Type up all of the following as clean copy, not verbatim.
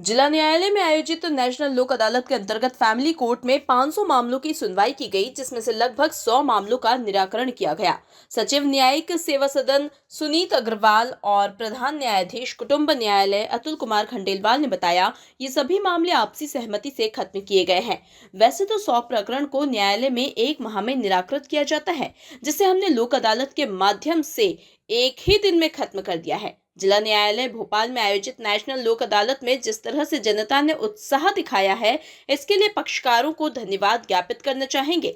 जिला न्यायालय में आयोजित नेशनल लोक अदालत के अंतर्गत फैमिली कोर्ट में 500 मामलों की सुनवाई की गई, जिसमें से लगभग 100 मामलों का निराकरण किया गया। सचिव न्यायिक सेवा सदन सुनीत अग्रवाल और प्रधान न्यायाधीश कुटुंब न्यायालय अतुल कुमार खंडेलवाल ने बताया, ये सभी मामले आपसी सहमति से खत्म किए गए हैं। वैसे तो 100 प्रकरण को न्यायालय में 1 माह में निराकृत किया जाता है, जिसे हमने लोक अदालत के माध्यम से एक ही दिन में खत्म कर दिया है। जिला न्यायालय भोपाल में आयोजित नेशनल लोक अदालत में जिस तरह से जनता ने उत्साह दिखाया है, इसके लिए पक्षकारों को धन्यवाद ज्ञापित करना चाहेंगे।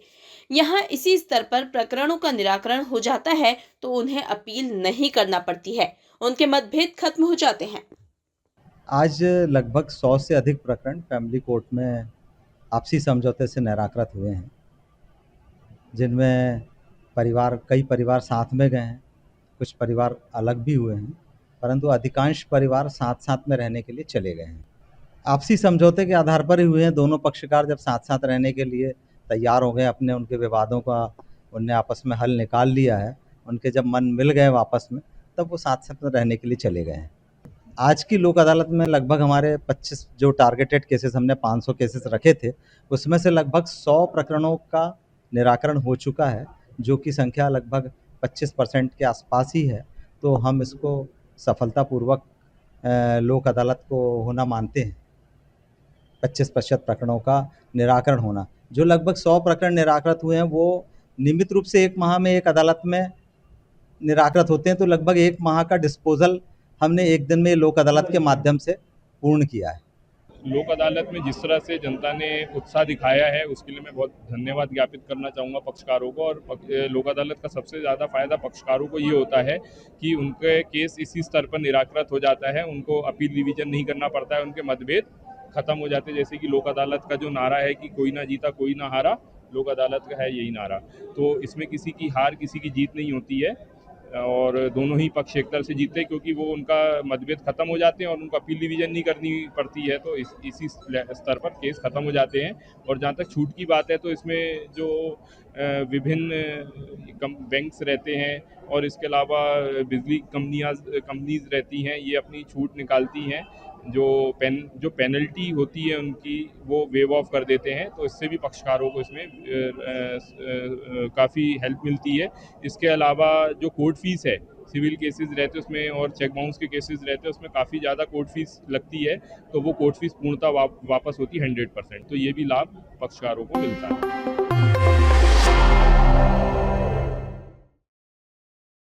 यहाँ इसी स्तर पर प्रकरणों का निराकरण हो जाता है तो उन्हें अपील नहीं करना पड़ती है, उनके मतभेद खत्म हो जाते हैं। आज लगभग 100 से अधिक प्रकरण फैमिली कोर्ट में आपसी समझौते से निराकृत हुए हैं, जिनमें कई परिवार साथ में गए हैं, कुछ परिवार अलग भी हुए हैं, परंतु अधिकांश परिवार साथ-साथ में रहने के लिए चले गए हैं। आपसी समझौते के आधार पर ही हुए हैं। दोनों पक्षकार जब साथ-साथ रहने के लिए तैयार हो गए, उनके विवादों का उनने आपस में हल निकाल लिया है, उनके जब मन मिल गए आपस में, तब वो साथ-साथ में रहने के लिए चले गए हैं। आज की लोक अदालत में लगभग हमारे 25 जो टारगेटेड केसेस हमने 500 केसेस रखे थे, उसमें से लगभग 100 प्रकरणों का निराकरण हो चुका है, जो कि संख्या लगभग 25% के आसपास ही है। तो हम इसको सफलतापूर्वक लोक अदालत को होना मानते हैं। 25% प्रकरणों का निराकरण होना, जो लगभग 100 प्रकरण निराकृत हुए हैं, वो नियमित रूप से 1 माह में एक अदालत में निराकृत होते हैं, तो लगभग 1 माह का डिस्पोजल हमने 1 दिन में लोक अदालत के माध्यम से पूर्ण किया है। लोक अदालत में जिस तरह से जनता ने उत्साह दिखाया है, उसके लिए मैं बहुत धन्यवाद ज्ञापित करना चाहूँगा पक्षकारों को। और लोक अदालत का सबसे ज़्यादा फ़ायदा पक्षकारों को ये होता है कि उनके केस इसी स्तर पर निराकृत हो जाता है, उनको अपील रिवीजन नहीं करना पड़ता है, उनके मतभेद खत्म हो जाते हैं। जैसे कि लोक अदालत का जो नारा है कि कोई ना जीता कोई ना हारा, लोक अदालत का है यही नारा। तो इसमें किसी की हार किसी की जीत नहीं होती है और दोनों ही पक्ष एक तरह से जीतते हैं, क्योंकि वो उनका मतभेद खत्म हो जाते हैं और उनको अपील डिवीजन नहीं करनी पड़ती है। तो इसी स्तर पर केस खत्म हो जाते हैं। और जहाँ तक छूट की बात है, तो इसमें जो विभिन्न बैंक्स रहते हैं और इसके अलावा बिजली कंपनीज रहती हैं, ये अपनी छूट निकालती हैं। जो पेनल्टी होती है उनकी, वो वेव ऑफ कर देते हैं। तो इससे भी पक्षकारों को इसमें काफ़ी हेल्प मिलती है। इसके अलावा जो कोर्ट फीस है, सिविल केसेस रहते हैं उसमें और चेक बाउंस के केसेस रहते हैं, उसमें काफ़ी ज़्यादा कोर्ट फीस लगती है, तो वो कोर्ट फीस पूर्णतः वापस होती है 100%। तो ये भी लाभ पक्षकारों को मिलता है।